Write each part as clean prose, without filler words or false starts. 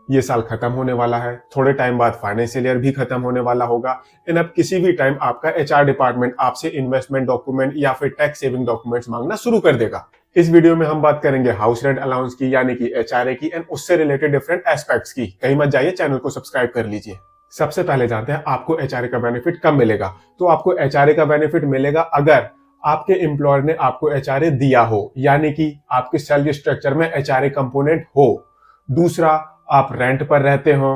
ये साल खत्म होने वाला है, थोड़े टाइम बाद फाइनेंशियल ईयर भी खत्म होने वाला होगा एंड अब किसी भी टाइम आपका एचआर डिपार्टमेंट आपसे इन्वेस्टमेंट डॉक्यूमेंट या फिर टैक्स सेविंग डॉक्यूमेंट्स मांगना शुरू कर देगा। इस वीडियो में हम बात करेंगे हाउस रेंट अलाउंस की यानी कि एचआरए की एंड उससे रिलेटेड डिफरेंट एस्पेक्ट्स की। कहीं मत जाइए, चैनल को सब्सक्राइब कर लीजिए। सबसे पहले जानते हैं आपको एचआरए का बेनिफिट कब मिलेगा। तो आपको एचआरए का बेनिफिट मिलेगा अगर आपके एम्प्लॉयर ने आपको एचआरए दिया हो, यानी कि आपके सैलरी स्ट्रक्चर में एचआरए कंपोनेंट हो। दूसरा, आप रेंट पर रहते हो।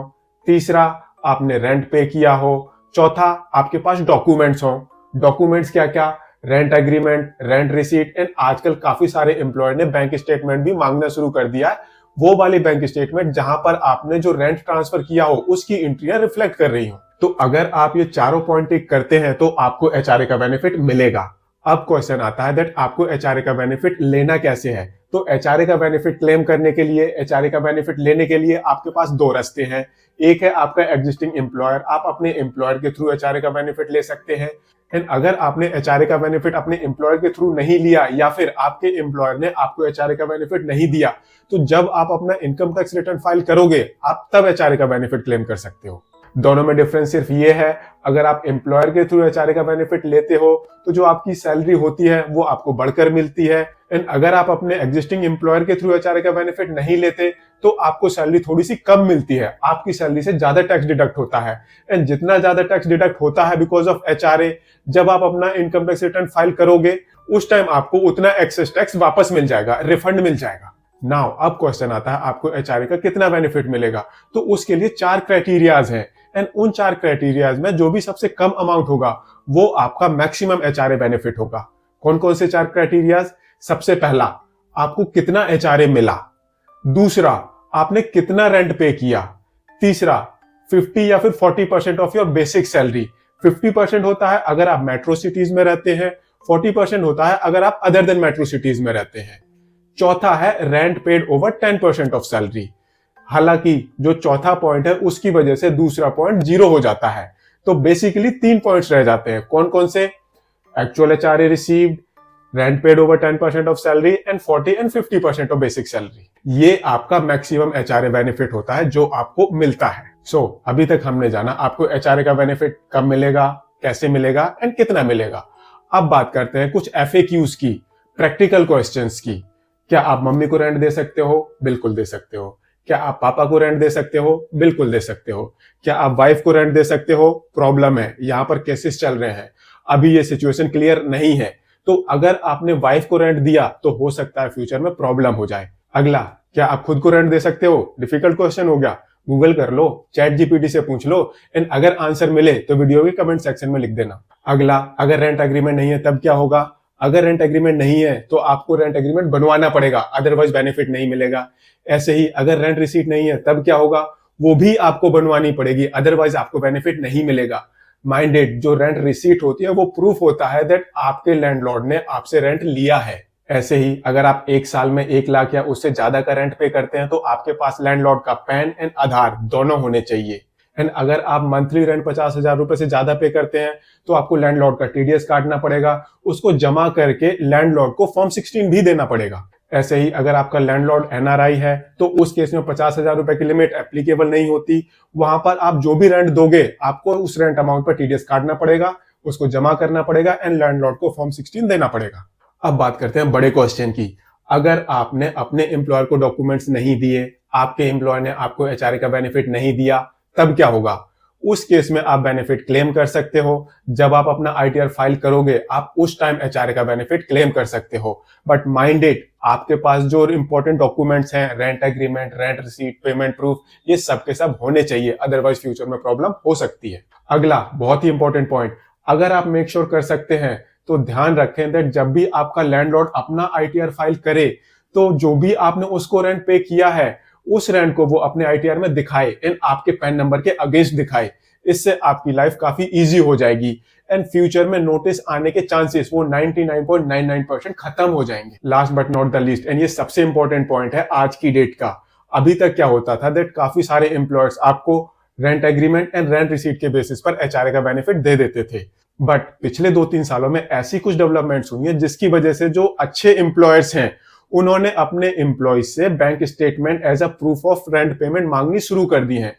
तीसरा, आपने रेंट पे किया हो। चौथा, आपके पास डॉक्यूमेंट्स हो। डॉक्यूमेंट्स क्या क्या? Rent agreement, rent receipt and आजकल काफी सारे एम्प्लॉयर ने बैंक स्टेटमेंट भी मांगना शुरू कर दिया है। वो वाले बैंक स्टेटमेंट जहां पर आपने जो रेंट ट्रांसफर किया हो उसकी एंट्रियां रिफ्लेक्ट कर रही हो। तो अगर आप ये चारों पॉइंट टिक करते हैं तो आपको एचआरए का बेनिफिट मिलेगा। अब क्वेश्चन आता है दैट आपको एचआरए का बेनिफिट लेना कैसे है। तो एचआरए का बेनिफिट क्लेम करने के लिए, एचआरए का बेनिफिट लेने के लिए आपके पास दो रास्ते हैं। एक है आपका एग्जिस्टिंग एम्प्लॉयर, आप अपने एम्प्लॉयर के थ्रू एचआरए का बेनिफिट ले सकते हैं। एंड अगर आपने एचआरए का बेनिफिट अपने एम्प्लॉयर के थ्रू नहीं लिया या फिर आपके एम्प्लॉयर ने आपको एचआरए का बेनिफिट नहीं दिया, तो जब आप अपना इनकम टैक्स रिटर्न फाइल करोगे आप तब एचआरए का बेनिफिट क्लेम कर सकते हो। दोनों में डिफरेंस सिर्फ ये है, अगर आप एम्प्लॉयर के थ्रू एचआरए का बेनिफिट लेते हो तो जो आपकी सैलरी होती है वो आपको बढ़कर मिलती है। एंड अगर आप अपने एग्जिस्टिंग एम्प्लॉयर के थ्रू एचआरए का बेनिफिट नहीं लेते तो आपको सैलरी थोड़ी सी कम मिलती है, आपकी सैलरी से ज्यादा टैक्स डिडक्ट होता है। एंड जितना ज्यादा टैक्स डिडक्ट होता है बिकॉज ऑफ एचआरए, जब आप अपना इनकम टैक्स रिटर्न फाइल करोगे उस टाइम आपको उतना एक्सेस टैक्स वापस मिल जाएगा, रिफंड मिल जाएगा। नाउ अब क्वेश्चन आता है आपको एचआरए का कितना बेनिफिट मिलेगा। तो उसके लिए 4 क्राइटेरियाज हैं एंड उन 4 क्राइटेरियाज में जो भी सबसे कम अमाउंट होगा वो आपका मैक्सिमम एचआरए बेनिफिट होगा। कौन कौन से 4 क्राइटेरियाज? सबसे पहला, आपको कितना एचआरए मिला। दूसरा, आपने कितना रेंट पे किया। तीसरा, 50 या फिर 40% ऑफ योर बेसिक सैलरी। 50% होता है अगर आप मेट्रो सिटीज में रहते हैं, 40% होता है अगर आप अदर देन मेट्रो सिटीज में रहते हैं। चौथा है rent paid over 10% of salary. हालांकि जो चौथा पॉइंट है उसकी वजह से दूसरा पॉइंट 0 हो जाता है। तो बेसिकली 3 पॉइंट्स रह जाते हैं। कौन कौन से? Actual HRA received, rent paid over 10% of salary and 40 and 50% of basic salary. ये आपका मैक्सिमम एचआरए बेनिफिट होता है जो आपको मिलता है। अभी तक हमने जाना आपको एचआरए का बेनिफिट कब मिलेगा, कैसे मिलेगा एंड कितना मिलेगा। अब बात करते हैं कुछ एफएक्यूज की, प्रैक्टिकल क्वेश्चंस की। क्या आप मम्मी को रेंट दे सकते हो? बिल्कुल दे सकते हो। क्या आप पापा को रेंट दे सकते हो? बिल्कुल दे सकते हो। क्या आप वाइफ को रेंट दे सकते हो? प्रॉब्लम है, यहां पर केसेस चल रहे हैं, अभी ये सिचुएशन क्लियर नहीं है। तो अगर आपने वाइफ को रेंट दिया तो हो सकता है फ्यूचर में प्रॉब्लम हो जाए। अगला, क्या आप खुद को रेंट दे सकते हो? डिफिकल्ट क्वेश्चन हो गया, गूगल कर लो, चैट जीपीटी से पूछ लो एंड अगर आंसर मिले तो वीडियो के कमेंट सेक्शन में लिख देना। अगला, अगर रेंट एग्रीमेंट नहीं है तब क्या होगा? अगर रेंट एग्रीमेंट नहीं है तो आपको रेंट एग्रीमेंट बनवाना पड़ेगा, अदरवाइज बेनिफिट नहीं मिलेगा। ऐसे ही अगर रेंट रिसीट नहीं है तब क्या होगा? वो भी आपको बनवानी पड़ेगी, अदरवाइज आपको बेनिफिट नहीं मिलेगा। माइंडेड, जो रेंट रिसीट होती है वो प्रूफ होता है दैट आपके लैंडलॉर्ड ने आपसे रेंट लिया है। ऐसे ही अगर आप 1 साल में 1 लाख या उससे ज्यादा का रेंट पे करते हैं तो आपके पास लैंडलॉर्ड का पैन एंड आधार दोनों होने चाहिए। एंड अगर आप मंथली रेंट 50,000 रुपए से ज्यादा पे करते हैं तो आपको लैंडलॉर्ड का टीडीएस काटना पड़ेगा, उसको जमा करके लैंडलॉर्ड को फॉर्म 16 भी देना पड़ेगा। ऐसे ही अगर आपका लैंडलॉर्ड एनआरआई है तो उस केस में 50,000 रुपए की लिमिट एप्लीकेबल नहीं होती। वहां पर आप जो भी रेंट दोगे आपको उस रेंट अमाउंट पर टीडीएस काटना पड़ेगा, उसको जमा करना पड़ेगा एंड लैंडलॉर्ड को फॉर्म 16 देना पड़ेगा। अब बात करते हैं बड़े क्वेश्चन की। अगर आपने अपने एम्प्लॉयर को डॉक्यूमेंट्स नहीं दिए, आपके एम्प्लॉयर ने आपको एचआरए का बेनिफिट नहीं दिया, तब क्या होगा? उस केस में आप बेनिफिट क्लेम कर सकते हो। जब आप अपना आईटीआर फाइल करोगे आप उस टाइम एचआरए का बेनिफिट क्लेम कर सकते हो। बट माइंड इट, आपके पास जो इंपॉर्टेंट डॉक्यूमेंट्स हैं, rent agreement, rent receipt, payment proof, ये सब के सब होने चाहिए, अदरवाइज फ्यूचर में प्रॉब्लम हो सकती है। अगला बहुत ही इंपॉर्टेंट पॉइंट, अगर आप मेक श्योर कर सकते हैं तो ध्यान रखें दैट जब भी आपका लैंडलॉर्ड अपना आईटीआर फाइल करे तो जो भी आपने उसको रेंट पे किया है उस रेंट को वो अपने आईटीआर में दिखाए एंड आपके पैन नंबर के अगेंस्ट दिखाए। इससे आपकी लाइफ काफी इजी हो जाएगी एंड फ्यूचर में नोटिस आने के चांसेस वो 99.99% खत्म हो जाएंगे। Last but not the least, and ये सबसे इंपॉर्टेंट पॉइंट है आज की डेट का। अभी तक क्या होता था दैट काफी सारे एम्प्लॉयर्स आपको rent agreement and rent receipt के बेसिस पर एचआरए का बेनिफिट दे देते थे। बट पिछले 2-3 सालों में ऐसी कुछ डेवलपमेंट्स हुई है जिसकी वजह से जो अच्छे एम्प्लॉयर्स हैं उन्होंने अपने एम्प्लॉयज से bank statement as a proof of rent payment मांगनी शुरू कर दी है।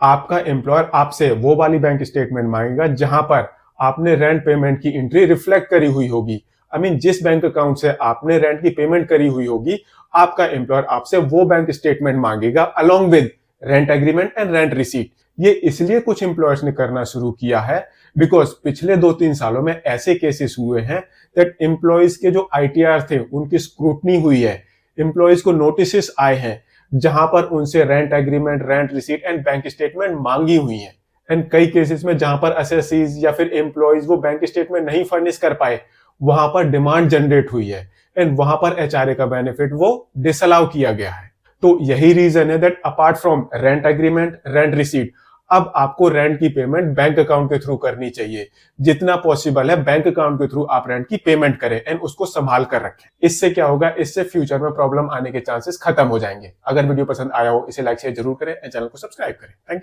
आपका एम्प्लॉयर आपसे वो वाली बैंक स्टेटमेंट मांगेगा जहां पर आपने रेंट पेमेंट की एंट्री रिफ्लेक्ट करी हुई होगी। जिस बैंक अकाउंट से आपने रेंट की पेमेंट करी हुई होगी, आपका एम्प्लॉयर आपसे वो बैंक स्टेटमेंट मांगेगा along with rent agreement and rent receipt. ये इसलिए कुछ एम्प्लॉयर्स ने करना शुरू किया है बिकॉज पिछले 2-3 सालों में ऐसे केसेस हुए हैं दैट एम्प्लॉयज के जो आईटीआर थे उनकी स्क्रूटनी हुई है, एम्प्लॉयज को नोटिस आए हैं जहां पर उनसे rent agreement, rent receipt and bank statement मांगी हुई है। एंड कई केसेस में जहां पर असेसीज या फिर एम्प्लॉयज वो बैंक स्टेटमेंट नहीं फर्निश कर पाए, वहां पर डिमांड जनरेट हुई है एंड वहां पर एचआरए का बेनिफिट वो डिसअलाउ किया गया है। तो यही रीजन है that apart from rent agreement, rent receipt, अब आपको रेंट की पेमेंट बैंक अकाउंट के थ्रू करनी चाहिए। जितना पॉसिबल है बैंक अकाउंट के थ्रू आप रेंट की पेमेंट करें एंड उसको संभाल कर रखें। इससे क्या होगा, इससे फ्यूचर में प्रॉब्लम आने के चांसेस खत्म हो जाएंगे। अगर वीडियो पसंद आया हो इसे लाइक शेयर जरूर करें एंड चैनल को सब्सक्राइब करें। Thank you.